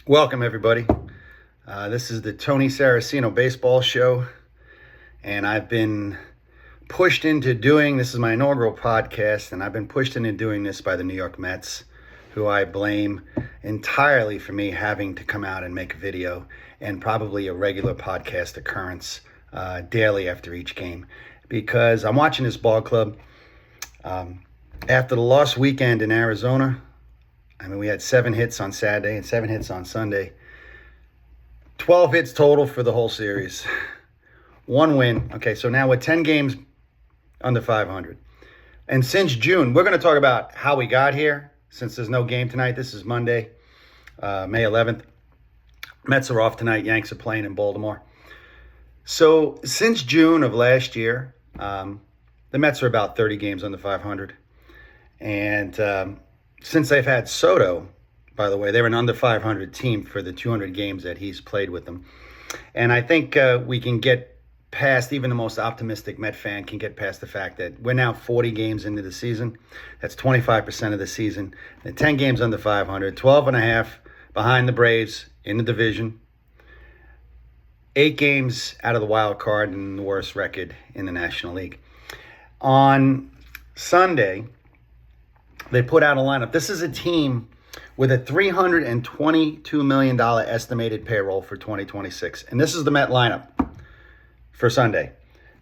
Welcome, everybody. This is the Tony Saracino Baseball Show, and I've been pushed into doing this is my inaugural podcast, and I've been pushed into doing this by the New York Mets, who I blame entirely for me having to come out and make a video and probably a regular podcast occurrence daily after each game, because I'm watching this ball club. After the lost weekend in Arizona, I mean, we had 7 hits on Saturday and 7 hits on Sunday. 12 hits total for the whole series. 1 win. Okay, so now we're 10 games under 500. And since June, we're going to talk about how we got here. Since there's no game tonight, this is Monday, May 11th. Mets are off tonight. Yanks are playing in Baltimore. So since June of last year, the Mets are about 30 games under 500. And since they've had Soto, by the way, they're an under 500 team for the 200 games that he's played with them. And I think we can get past, even the most optimistic Met fan can get past the fact that we're now 40 games into the season. That's 25% of the season. And 10 games under 500, 12 and a half behind the Braves in the division. 8 games out of the wild card and the worst record in the National League. On Sunday, they put out a lineup. This is a team with a $322 million estimated payroll for 2026. And this is the Met lineup for Sunday.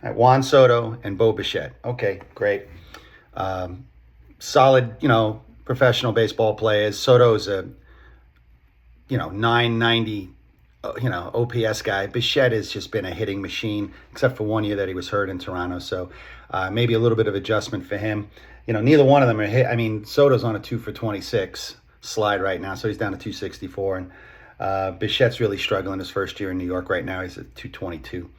Juan Soto and Bo Bichette. Okay, great. Solid, professional baseball players. Soto's a, 990, OPS guy. Bichette has just been a hitting machine, except for 1 year that he was hurt in Toronto. So maybe a little bit of adjustment for him. Neither one of them are hit. I mean, Soto's on a 2 for 26 slide right now, so he's down to 264. And Bichette's really struggling his first year in New York right now. He's at 222.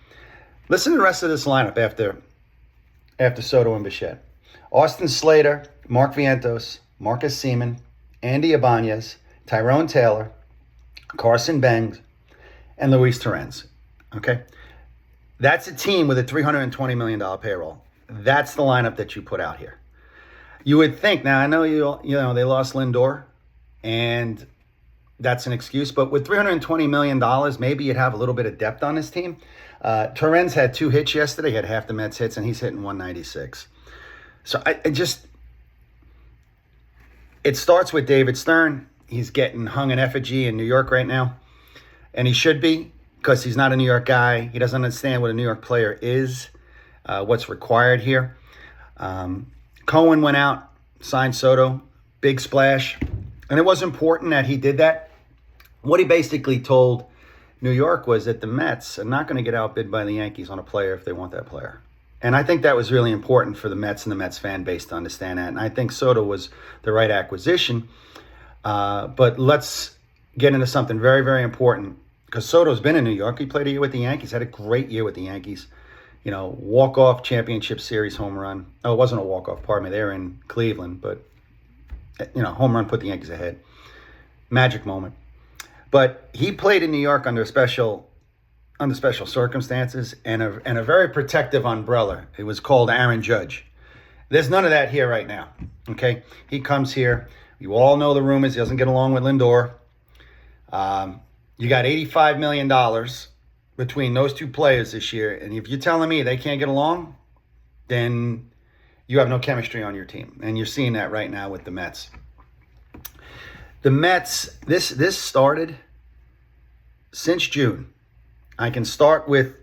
Listen to the rest of this lineup after Soto and Bichette. Austin Slater, Mark Vientos, Marcus Seaman, Andy Ibanez, Tyrone Taylor, Carson Bangs, and Luis Torrens. Okay? That's a team with a $320 million payroll. That's the lineup that you put out here. You would think, now I know they lost Lindor, and that's an excuse, but with $320 million, maybe you'd have a little bit of depth on this team. Torrens had 2 hits yesterday. He had half the Mets hits, and he's hitting 196. So it starts with David Stern. He's getting hung in effigy in New York right now, and he should be, because he's not a New York guy. He doesn't understand what a New York player is, what's required here. Cohen went out, signed Soto, big splash. And it was important that he did that. What he basically told New York was that the Mets are not going to get outbid by the Yankees on a player if they want that player. And I think that was really important for the Mets and the Mets fan base to understand that. And I think Soto was the right acquisition. But let's get into something very, very important. Because Soto's been in New York. He played a year with the Yankees, had a great year with the Yankees. Walk-off championship series home run. Oh, it wasn't a walk-off, pardon me. They were in Cleveland, but, home run put the Yankees ahead. Magic moment. But he played in New York under special circumstances and a very protective umbrella. It was called Aaron Judge. There's none of that here right now, okay? He comes here. You all know the rumors. He doesn't get along with Lindor. You got $85 million between those 2 players this year, and if you're telling me they can't get along, then you have no chemistry on your team, and you're seeing that right now with the Mets. The Mets, this started since June. I can start with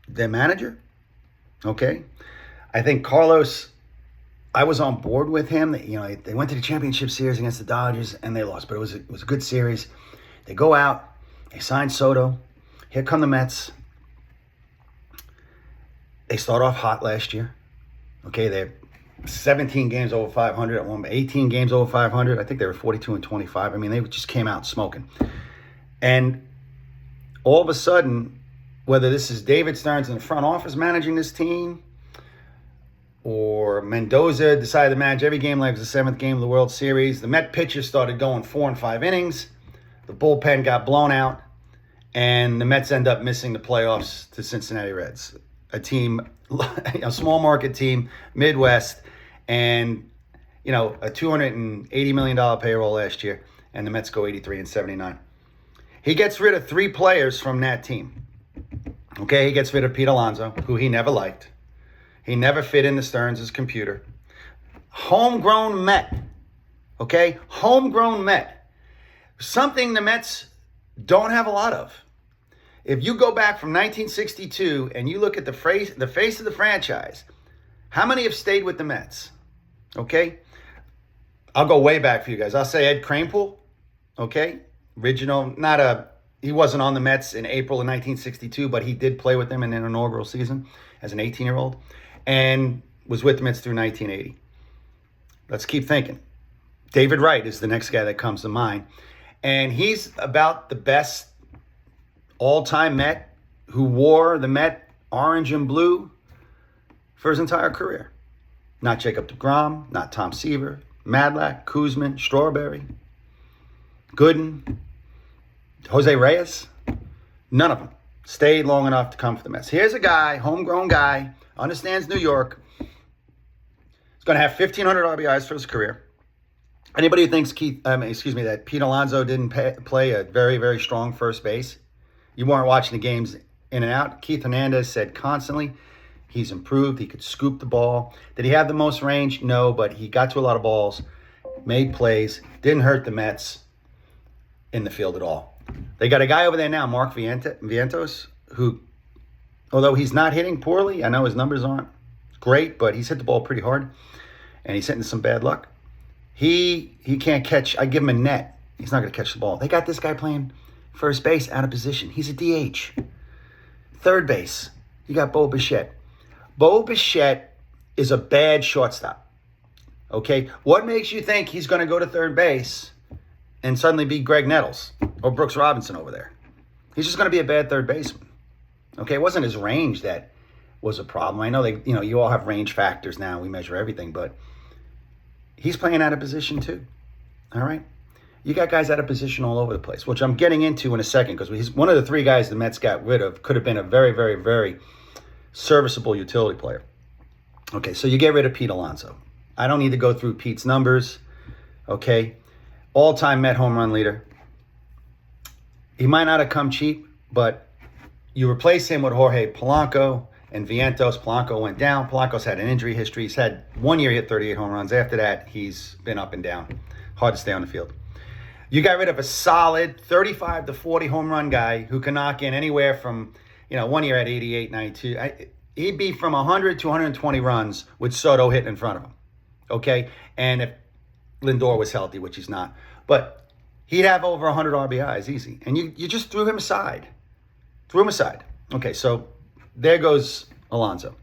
their manager, okay? I think Carlos, I was on board with him. They went to the championship series against the Dodgers, and they lost, but it was a good series. They go out, they sign Soto. Here come the Mets. They start off hot last year. Okay, they're 17 games over 500 at one, 18 games over 500. I think they were 42 and 25. I mean, they just came out smoking. And all of a sudden, whether this is David Stearns in the front office managing this team, or Mendoza decided to manage every game like it was the 7th game of the World Series, the Met pitchers started going 4 and 5 innings. The bullpen got blown out. And the Mets end up missing the playoffs to Cincinnati Reds, a team, a small market team, Midwest, and, a $280 million payroll last year. and the Mets go 83 and 79. He gets rid of 3 players from that team. Okay, he gets rid of Pete Alonso, who he never liked. He never fit into Stearns' computer. Homegrown Met. Okay, homegrown Met. Something the Mets don't have a lot of. If you go back from 1962 and you look at the face of the franchise, how many have stayed with the Mets? Okay, I'll go way back for you guys. I'll say Ed Kranepool. Okay, original, he wasn't on the Mets in April of 1962, but he did play with them in an inaugural season as an 18-year-old and was with the Mets through 1980. Let's keep thinking. David Wright is the next guy that comes to mind. And he's about the best all-time Met who wore the Met orange and blue for his entire career. Not Jacob deGrom, not Tom Seaver, Madlack, Kuzman, Strawberry, Gooden, Jose Reyes. None of them stayed long enough to come for the Mets. Here's a guy, homegrown guy, understands New York. He's going to have 1,500 RBIs for his career. Anybody who thinks that Pete Alonso didn't play a very, very strong first base, you weren't watching the games in and out. Keith Hernandez said constantly he's improved. He could scoop the ball. Did he have the most range? No, but he got to a lot of balls, made plays, didn't hurt the Mets in the field at all. They got a guy over there now, Mark Vientos, who, although he's not hitting poorly, I know his numbers aren't great, but he's hit the ball pretty hard, and he's hitting some bad luck. He can't catch. I give him a net. He's not going to catch the ball. They got this guy playing first base out of position. He's a DH. Third base, you got Bo Bichette. Bo Bichette is a bad shortstop. Okay? What makes you think he's going to go to third base and suddenly be Greg Nettles or Brooks Robinson over there? He's just going to be a bad third baseman. Okay? It wasn't his range that was a problem. I know you all have range factors now. We measure everything, but he's playing out of position too. All right? You got guys out of position all over the place, which I'm getting into in a second because he's one of the 3 guys the Mets got rid of. Could have been a very, very, very serviceable utility player. Okay, so you get rid of Pete Alonso. I don't need to go through Pete's numbers. Okay? All-time Met home run leader. He might not have come cheap, but you replace him with Jorge Polanco and Vientos. Polanco went down. Polanco's had an injury history. He's had 1 year, hit 38 home runs. After that, he's been up and down. Hard to stay on the field. You got rid of a solid 35 to 40 home run guy who can knock in anywhere from, 1 year at 88, 92. He'd be from 100 to 120 runs with Soto hitting in front of him. Okay? And if Lindor was healthy, which he's not. But he'd have over 100 RBIs easy. And you just threw him aside. Okay, so there goes Alonso.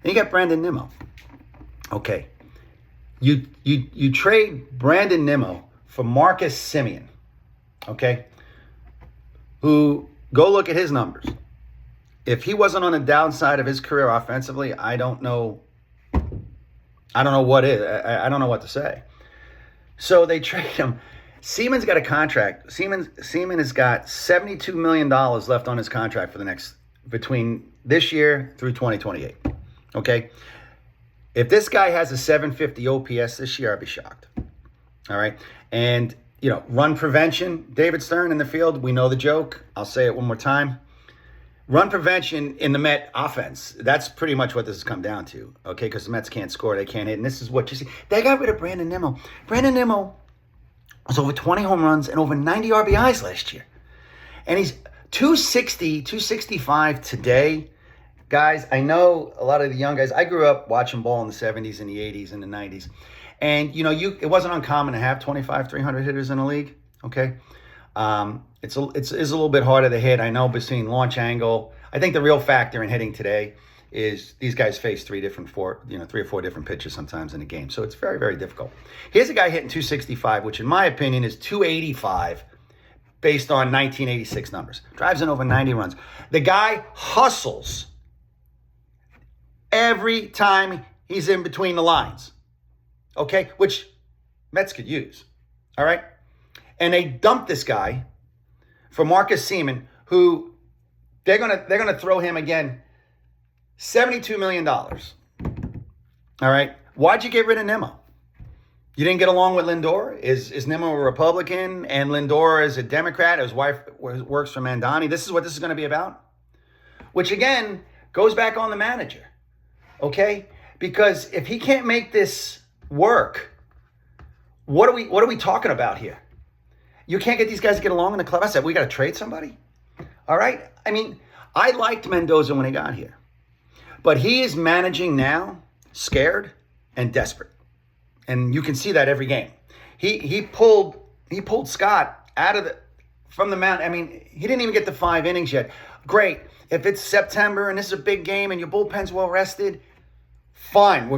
And you got Brandon Nimmo. Okay. You trade Brandon Nimmo for Marcus Semien. Okay? Who, go look at his numbers. If he wasn't on the downside of his career offensively, I don't know what is. I don't know what to say. So they trade him. Seaman's got a contract. Seaman has got $72 million left on his contract for the next, between this year through 2028. Okay? If this guy has a 750 OPS this year, I'd be shocked. All right? And, run prevention, David Stern in the field, we know the joke. I'll say it one more time. Run prevention in the Met offense. That's pretty much what this has come down to. Okay? Because the Mets can't score. They can't hit. And this is what you see. They got rid of Brandon Nimmo. Brandon Nimmo was over 20 home runs and over 90 RBIs last year. And he's 260, 265 today. Guys, I know a lot of the young guys. I grew up watching ball in the 70s and the 80s and the 90s. And, it wasn't uncommon to have 25, 300 hitters in the league. Okay? It's a little bit harder to hit. I know between launch angle. I think the real factor in hitting today is these guys face 3 or 4 different pitches sometimes in a game. So it's very, very difficult. Here's a guy hitting 265, which in my opinion is 285 based on 1986 numbers. Drives in over 90 runs. The guy hustles every time he's in between the lines. Okay? Which Mets could use. All right? And they dumped this guy for Marcus Semien, who they're gonna throw him again $72 million. All right? Why'd you get rid of Nimmo? You didn't get along with Lindor? Is Nimmo a Republican and Lindor is a Democrat? His wife works for Mandani. This is what this is going to be about? Which, again, goes back on the manager, okay? Because if he can't make this work, what are we talking about here? You can't get these guys to get along in the club. I said, we got to trade somebody? All right? I mean, I liked Mendoza when he got here. But he is managing now scared and desperate. And you can see that every game. He pulled Scott from the mound. I mean, he didn't even get the 5 innings yet. Great. If it's September and this is a big game and your bullpen's well rested, fine.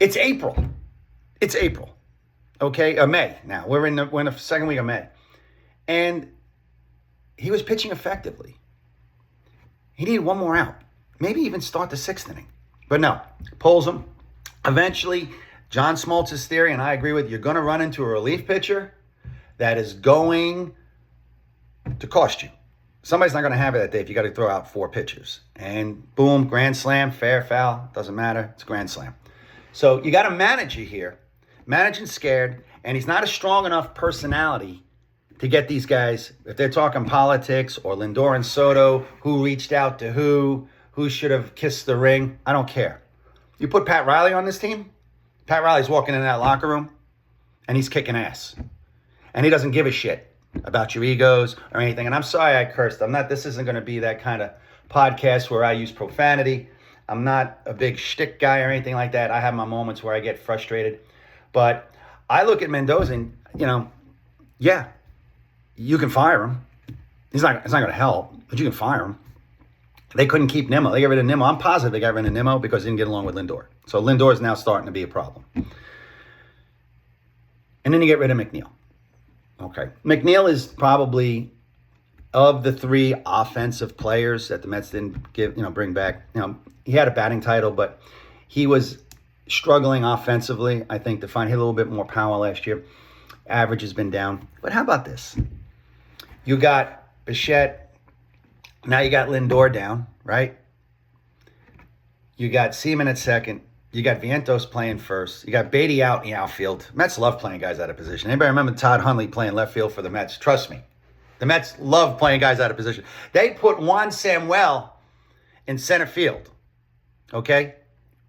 It's April. It's April. Okay? May now. We're in the second week of May. And he was pitching effectively. He needed one more out. Maybe even start the 6th inning. But no. Pulls him. Eventually, John Smoltz's theory, and I agree with you, you're going to run into a relief pitcher that is going to cost you. Somebody's not going to have it that day if you got to throw out 4 pitchers. And boom, grand slam, fair, foul, doesn't matter. It's grand slam. So you got a manager here, managing scared, and he's not a strong enough personality to get these guys, if they're talking politics or Lindor and Soto, who reached out to who should have kissed the ring, I don't care. You put Pat Riley on this team, Pat Riley's walking in that locker room, and he's kicking ass. And he doesn't give a shit about your egos or anything. And I'm sorry I cursed. This isn't going to be that kind of podcast where I use profanity. I'm not a big shtick guy or anything like that. I have my moments where I get frustrated. But I look at Mendoza and, yeah, you can fire him. It's not going to help, but you can fire him. They couldn't keep Nimmo. They got rid of Nimmo. I'm positive they got rid of Nimmo because he didn't get along with Lindor. So Lindor is now starting to be a problem. And then you get rid of McNeil. Okay. McNeil is probably, of the 3 offensive players that the Mets didn't bring back. He had a batting title, but he was struggling offensively, I think, to find a little bit more power last year. Average has been down. But how about this? You got Bichette. Now you got Lindor down, right? You got Seaman at second. You got Vientos playing first. You got Beatty out in the outfield. Mets love playing guys out of position. Anybody remember Todd Hundley playing left field for the Mets? Trust me. The Mets love playing guys out of position. They put Juan Samuel in center field. Okay?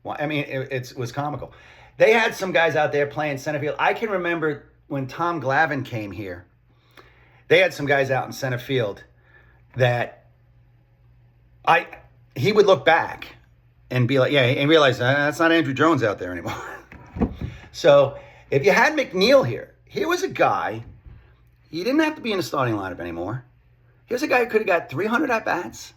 Well, I mean, it was comical. They had some guys out there playing center field. I can remember when Tom Glavine came here, they had some guys out in center field that he would look back and be like, yeah, and realize that's not Andrew Jones out there anymore. So if you had McNeil here was a guy, he didn't have to be in the starting lineup anymore. Here's a guy who could have got 300 at-bats,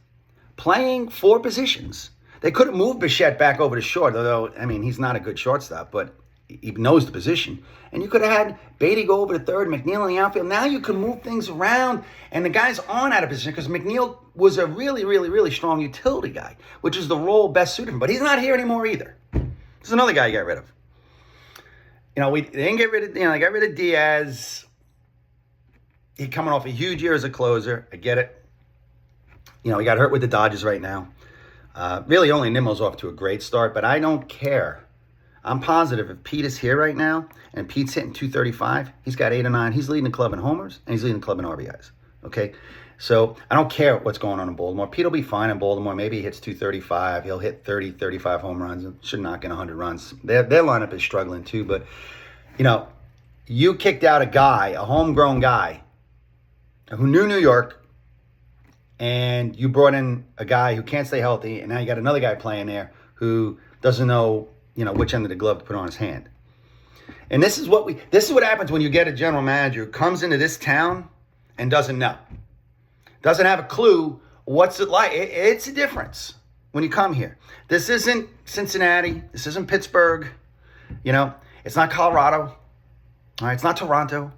playing 4 positions. They could have moved Bichette back over to short, although, I mean, he's not a good shortstop, but he knows the position. And you could have had Beatty go over to third, McNeil in the outfield. Now you can move things around, and the guys aren't out of position because McNeil was a really, really, really strong utility guy, which is the role best suited him. But he's not here anymore either. There's another guy you got rid of. They didn't get rid of, they got rid of Diaz. He's coming off a huge year as a closer. I get it. He got hurt with the Dodgers right now. Really only Nimmo's off to a great start, but I don't care. I'm positive if Pete is here right now and Pete's hitting 235, he's got 8 or 9. He's leading the club in homers and he's leading the club in RBIs. Okay? So I don't care what's going on in Baltimore. Pete will be fine in Baltimore. Maybe he hits 235. He'll hit 30, 35 home runs. Should knock in 100 runs. Their lineup is struggling too. But, you kicked out a guy, a homegrown guy, who knew New York, and you brought in a guy who can't stay healthy, and now you got another guy playing there who doesn't know, which end of the glove to put on his hand. And this is what happens when you get a general manager who comes into this town and doesn't know. Doesn't have a clue what's it like. It's a difference when you come here. This isn't Cincinnati. This isn't Pittsburgh. It's not Colorado. All right, it's not Toronto.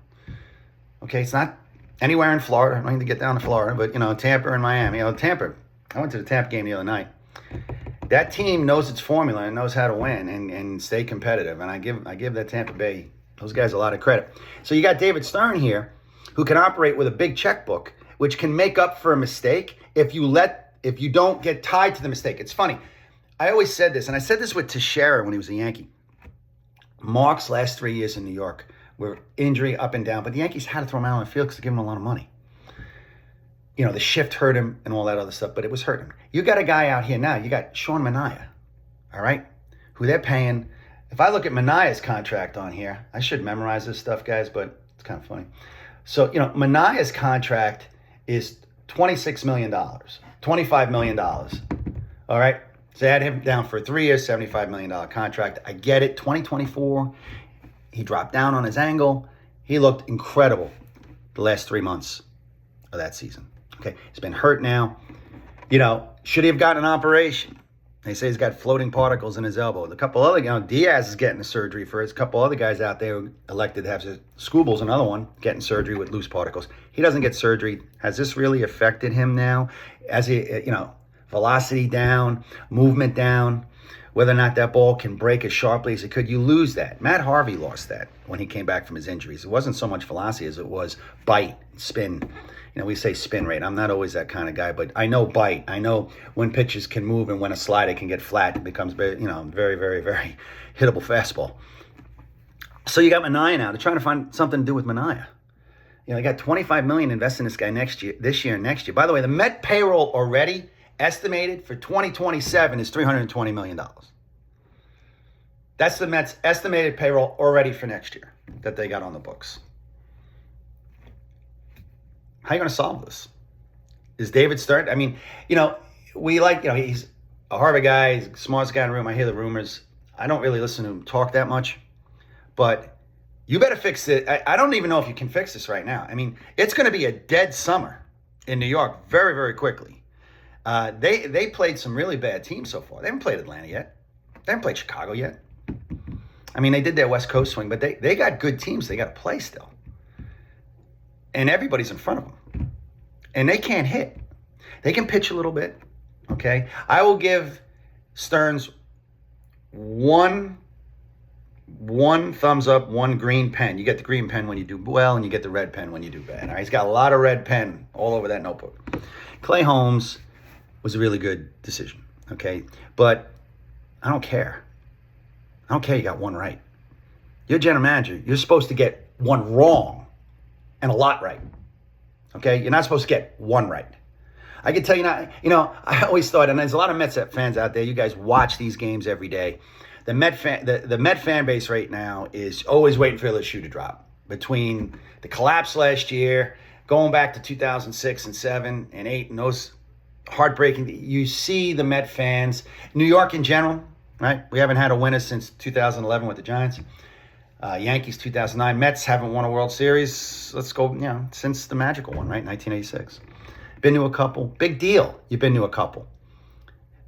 Okay, it's not anywhere in Florida. I don't need to get down to Florida, but, Tampa and Miami. Tampa, I went to the Tampa game the other night. That team knows its formula and knows how to win and stay competitive. And I give that Tampa Bay, those guys, a lot of credit. So you got David Stern here, who can operate with a big checkbook, which can make up for a mistake if you don't get tied to the mistake. It's funny. I always said this, and I said this with Teixeira when he was a Yankee. Mark's last 3 years in New York were injury up and down, but the Yankees had to throw him out on the field because they gave him a lot of money. You know, the shift hurt him and all that other stuff, but it was hurting him. You got a guy out here now, you got Sean Manaea, all right, who they're paying. If I look at Manaea's contract on here, I should memorize this stuff, guys, but it's kind of funny. So, you know, Manaea's contract is $26 million, $25 million, all right? So they had him down for a 3 year, $75 million contract. I get it. 2024, he dropped down on his angle. He looked incredible the last 3 months of that season. Okay, he's been hurt now. You know, should he have gotten an operation? They say he's got floating particles in his elbow. A couple other, Diaz is getting a surgery for it. A couple other guys out there who elected to have Scooble's another one getting surgery with loose particles. He doesn't get surgery. Has this really affected him now? As he, velocity down, movement down, whether or not that ball can break as sharply as it could, you lose that. Matt Harvey lost that when he came back from his injuries. It wasn't so much velocity as it was bite, spin. We say spin rate. I'm not always that kind of guy, but I know bite. I know when pitches can move and when a slider can get flat, it becomes very, very, very, very hittable fastball. So you got Manaea now. They're trying to find something to do with Manaea. They got $25 million invested in this guy this year and next year. By the way, the Met payroll already estimated for 2027 is $320 million. That's the Mets' estimated payroll already for next year that they got on the books. How are you going to solve this? Is David Stern? I mean, we he's a Harvard guy. He's the smartest guy in the room. I hear the rumors. I don't really listen to him talk that much. But you better fix it. I don't even know if you can fix this right now. I mean, it's going to be a dead summer in New York very, very quickly. They played some really bad teams so far. They haven't played Atlanta yet. They haven't played Chicago yet. I mean, they did their West Coast swing, but they got good teams they got to play still. And everybody's in front of them. And they can't hit. They can pitch a little bit, okay? I will give Stearns one thumbs up, one green pen. You get the green pen when you do well, and you get the red pen when you do bad. All right? He's got a lot of red pen all over that notebook. Clay Holmes was a really good decision, okay? But I don't care. I don't care you got one right. You're a general manager. You're supposed to get one wrong and a lot right, okay? You're not supposed to get one right. I can tell you now, I always thought, and there's a lot of Mets fans out there, you guys watch these games every day. The Met fan base right now is always waiting for the shoe to drop. Between the collapse last year, going back to 2006 and 7 and 8, and those heartbreaking, you see the Met fans, New York in general, right? We haven't had a winner since 2011 with the Giants. Yankees 2009. Mets haven't won a World Series. Let's go, since the magical one, right? 1986. Been to a couple. Big deal. You've been to a couple.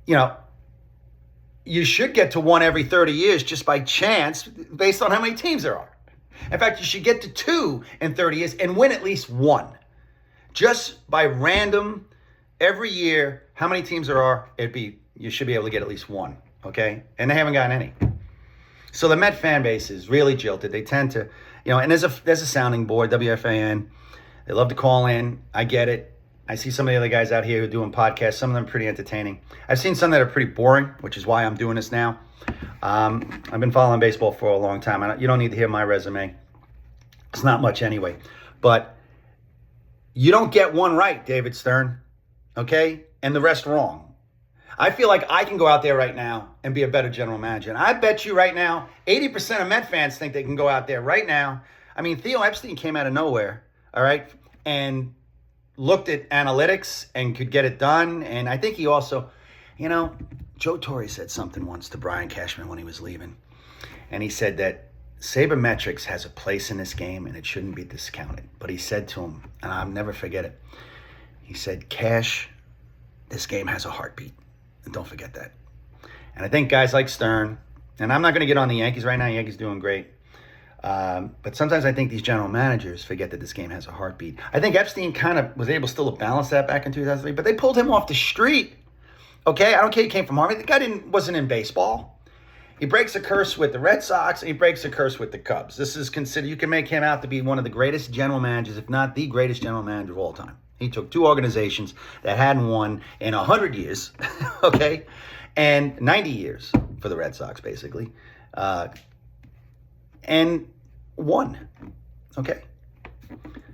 You should get to one every 30 years just by chance based on how many teams there are. In fact, you should get to 2 in 30 years and win at least 1. Just by random, every year, how many teams there are, you should be able to get at least 1, okay? And they haven't gotten any. So the Met fan base is really jilted. They tend to, and there's a sounding board, WFAN. They love to call in. I get it. I see some of the other guys out here who are doing podcasts. Some of them are pretty entertaining. I've seen some that are pretty boring, which is why I'm doing this now. I've been following baseball for a long time. You don't need to hear my resume. It's not much anyway. But you don't get one right, David Stern, okay? And the rest wrong. I feel like I can go out there right now and be a better general manager. And I bet you right now, 80% of Met fans think they can go out there right now. I mean, Theo Epstein came out of nowhere, all right, and looked at analytics and could get it done. And I think he also, Joe Torre said something once to Brian Cashman when he was leaving. And he said that sabermetrics has a place in this game and it shouldn't be discounted. But he said to him, and I'll never forget it, he said, Cash, this game has a heartbeat. And don't forget that. And I think guys like Stern, and I'm not going to get on the Yankees right now. Yankees doing great. But sometimes I think these general managers forget that this game has a heartbeat. I think Epstein kind of was able still to balance that back in 2003, but they pulled him off the street. Okay, I don't care he came from Harvard. The guy wasn't in baseball. He breaks a curse with the Red Sox, and he breaks a curse with the Cubs. This is considered, you can make him out to be one of the greatest general managers, if not the greatest general manager of all time. He took 2 organizations that hadn't won in 100 years, okay, and 90 years for the Red Sox, basically. and won. Okay.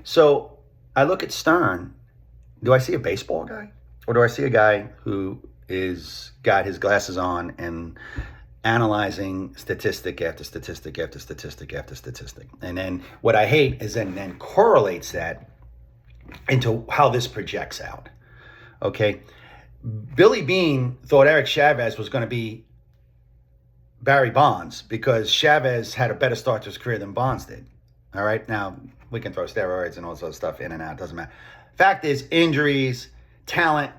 So I look at Stern. Do I see a baseball guy? Or do I see a guy who is got his glasses on and analyzing statistic after statistic after statistic after statistic? And then what I hate is then correlates that into how this projects out. Okay. Billy Beane thought Eric Chavez was going to be Barry Bonds because Chavez had a better start to his career than Bonds did. All right. Now, we can throw steroids and all this other stuff in and out. It doesn't matter. Fact is, injuries, talent,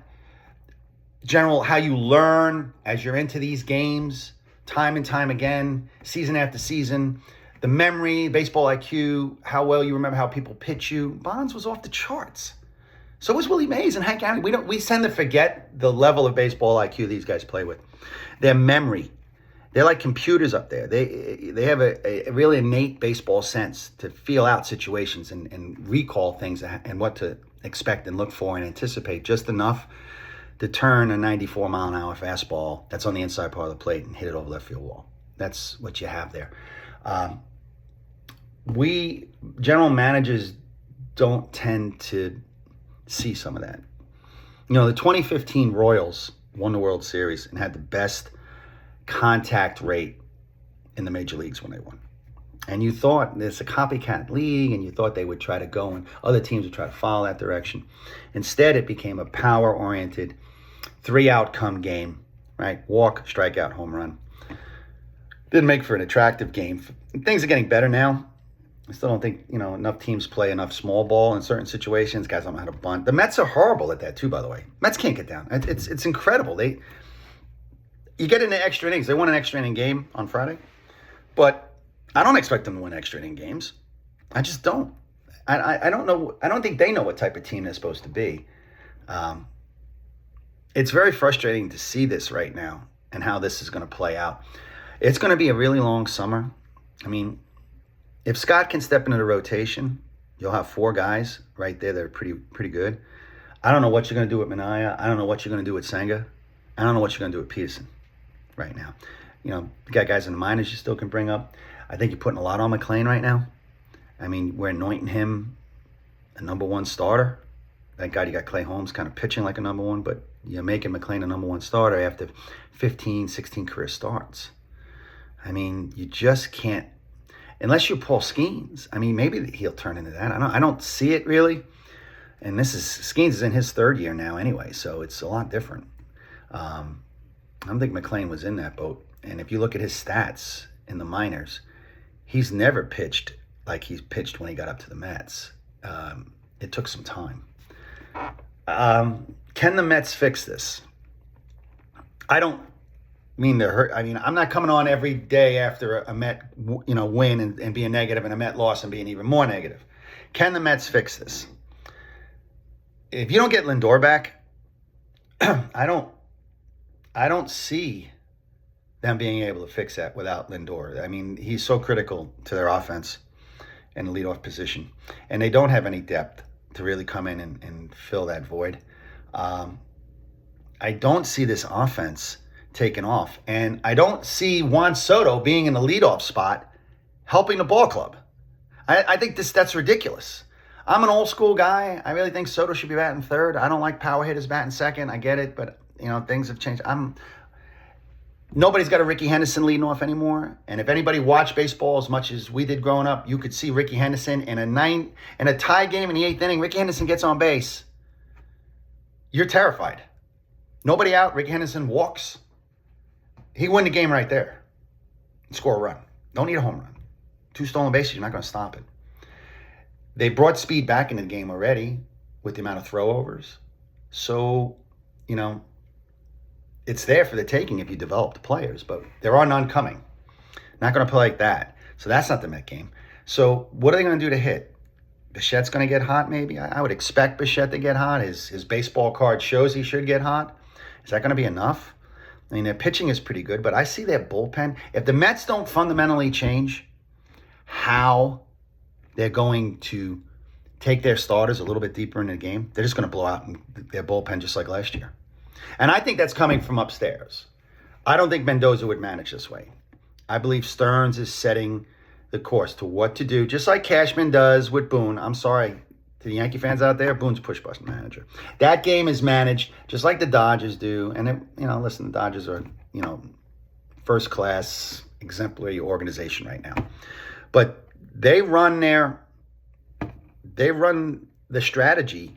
general, how you learn as you're into these games, time and time again, season after season, the memory, baseball IQ, how well you remember how people pitch you. Bonds was off the charts. So was Willie Mays and Hank Aaron. We tend to forget the level of baseball IQ these guys play with. Their memory. They're like computers up there. They have a really innate baseball sense to feel out situations and recall things and what to expect and look for and anticipate just enough to turn a 94-mile-an-hour fastball that's on the inside part of the plate and hit it over left field wall. That's what you have there. We general managers don't tend to see some of that. You know, the 2015 Royals won the World Series and had the best contact rate in the major leagues when they won. And you thought it's a copycat league, and you thought they would try to go and other teams would try to follow that direction. Instead, it became a power-oriented, 3-outcome game, right? Walk, strikeout, home run. Didn't make for an attractive game. Things are getting better now. I still don't think, enough teams play enough small ball in certain situations. Guys don't know how to bunt. The Mets are horrible at that too, by the way. Mets can't get down. It's incredible. You get into extra innings. They won an extra inning game on Friday, but I don't expect them to win extra inning games. I just don't. I don't know. I don't think they know what type of team they're supposed to be. It's very frustrating to see this right now and how this is going to play out. It's going to be a really long summer. I mean, if Scott can step into the rotation, you'll have 4 guys right there that are pretty good. I don't know what you're going to do with Minaya. I don't know what you're going to do with Senga. I don't know what you're going to do with Peterson right now. You got guys in the minors you still can bring up. I think you're putting a lot on McClain right now. I mean, we're anointing him a number 1 starter. Thank God you got Clay Holmes kind of pitching like a number 1, but you're making McClain a number 1 starter after 15, 16 career starts. I mean, you just can't, unless you're Paul Skeens. I mean, maybe he'll turn into that. I don't see it really. And Skeens is in his 3rd year now anyway, so it's a lot different. I don't think McClain was in that boat. And if you look at his stats in the minors, he's never pitched like he's pitched when he got up to the Mets. It took some time. Can the Mets fix this? I don't mean to hurt. I mean, I'm not coming on every day after a Met, win and being negative and a Met loss and being even more negative. Can the Mets fix this? If you don't get Lindor back, I don't see them being able to fix that without Lindor. I mean, he's so critical to their offense and the leadoff position. And they don't have any depth to really come in and fill that void. I don't see this offense taking off. And I don't see Juan Soto being in the leadoff spot helping the ball club. I think that's ridiculous. I'm an old school guy. I really think Soto should be batting 3rd. I don't like power hitters batting 2nd. I get it, but things have changed. Nobody's got a Ricky Henderson leading off anymore. And if anybody watched baseball as much as we did growing up, you could see Ricky Henderson in a tie game in the 8th inning. Ricky Henderson gets on base. You're terrified. Nobody out. Ricky Henderson walks. He win the game right there. Score a run. Don't need a home run. 2 stolen bases. You're not going to stop it. They brought speed back into the game already with the amount of throwovers. So, it's there for the taking if you develop the players, but there are none coming. Not going to play like that. So that's not the Met game. So what are they going to do to hit? Bichette's going to get hot maybe? I would expect Bichette to get hot. His baseball card shows he should get hot. Is that going to be enough? I mean, their pitching is pretty good, but I see their bullpen. If the Mets don't fundamentally change how they're going to take their starters a little bit deeper in the game, they're just going to blow out their bullpen just like last year. And I think that's coming from upstairs. I don't think Mendoza would manage this way. I believe Stearns is setting the course to what to do, just like Cashman does with Boone. I'm sorry to the Yankee fans out there, Boone's push-button manager. That game is managed just like the Dodgers do. And, listen, the Dodgers are, first-class, exemplary organization right now. But they run the strategy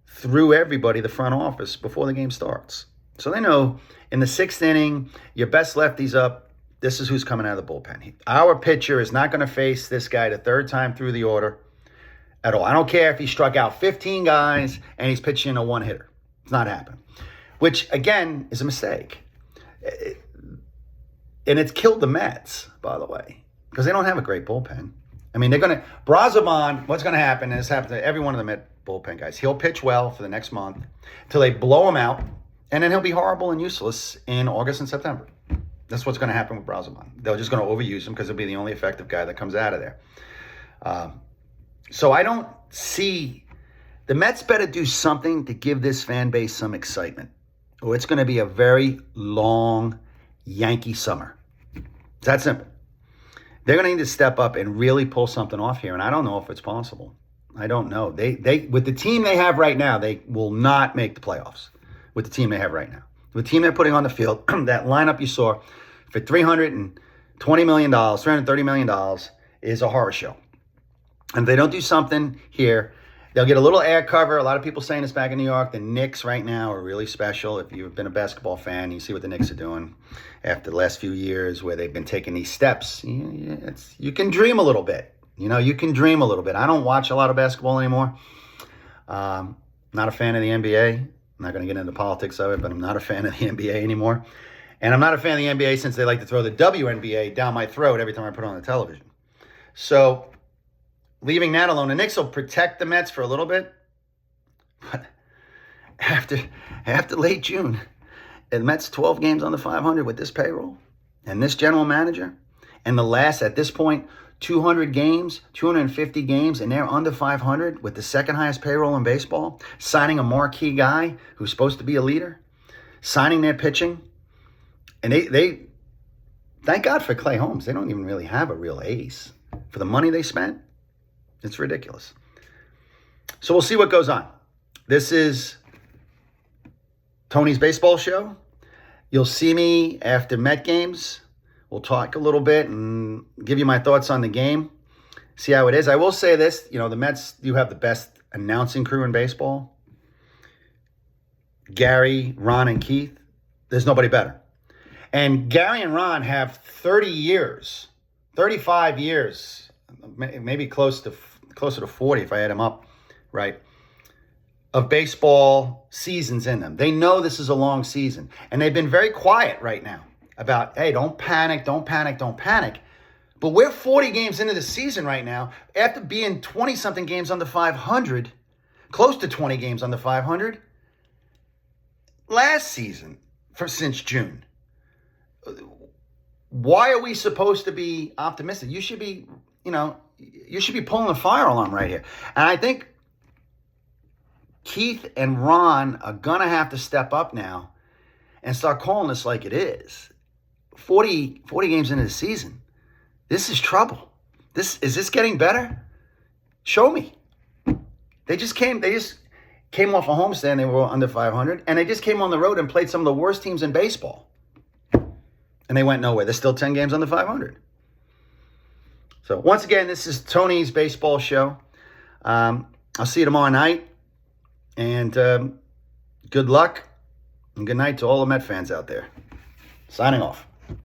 through everybody, the front office, before the game starts. So they know in the 6th inning, your best lefty's up. This is who's coming out of the bullpen. Our pitcher is not going to face this guy the 3rd time through the order at all. I don't care if he struck out 15 guys and he's pitching a one-hitter. It's not happening. Which, again, is a mistake. And it's killed the Mets, by the way, because they don't have a great bullpen. I mean, Brazoban, what's going to happen, and this happens to every one of the Met bullpen guys, he'll pitch well for the next month until they blow him out, and then he'll be horrible and useless in August and September. That's what's going to happen with Brazoban. They're just going to overuse him because he'll be the only effective guy that comes out of there. So I don't see, the Mets better do something to give this fan base some excitement, or it's going to be a very long Yankee summer. It's that simple. They're going to need to step up and really pull something off here, and I don't know if it's possible. I don't know. They with the team they have right now, they will not make the playoffs with the team they have right now. The team they're putting on the field, that lineup you saw for $320 million, $330 million is a horror show. And if they don't do something here, they'll get a little air cover. A lot of people saying this back in New York. The Knicks right now are really special. If you've been a basketball fan, you see what the Knicks are doing after the last few years where they've been taking these steps. You can dream a little bit. You can dream a little bit. I don't watch a lot of basketball anymore. Not a fan of the NBA. I'm not going to get into the politics of it, but I'm not a fan of the NBA anymore. And I'm not a fan of the NBA since they like to throw the WNBA down my throat every time I put it on the television. So leaving that alone, the Knicks will protect the Mets for a little bit. But after late June, the Mets 12 games under 500 with this payroll and this general manager, and the last, at this point, 200 games, 250 games, and they're under 500 with the second highest payroll in baseball, signing a marquee guy who's supposed to be a leader, signing their pitching. And they thank God for Clay Holmes. They don't even really have a real ace. For the money they spent, it's ridiculous. So we'll see what goes on. This is Tony's Baseball Show. You'll see me after Met games. We'll talk a little bit and give you my thoughts on the game. See how it is. I will say this, the Mets, you have the best announcing crew in baseball. Gary, Ron, and Keith. There's nobody better. And Gary and Ron have 30 years, 35 years, maybe closer to 40 if I add them up, right, of baseball seasons in them. They know this is a long season. And they've been very quiet right now about, hey, don't panic, don't panic, don't panic. But we're 40 games into the season right now. After being 20-something games under 500, close to 20 games under 500, last season, since June. Why are we supposed to be optimistic? You should be, pulling a fire alarm right here. And I think Keith and Ron are going to have to step up now and start calling this like it is. 40 games into the season. This is trouble. Is this getting better? Show me. They just came off a homestand. They were under 500, and they just came on the road and played some of the worst teams in baseball. And they went nowhere. They're still 10 games under 500. So once again, this is Tony's Baseball Show. I'll see you tomorrow night. And good luck and good night to all the Met fans out there. Signing off.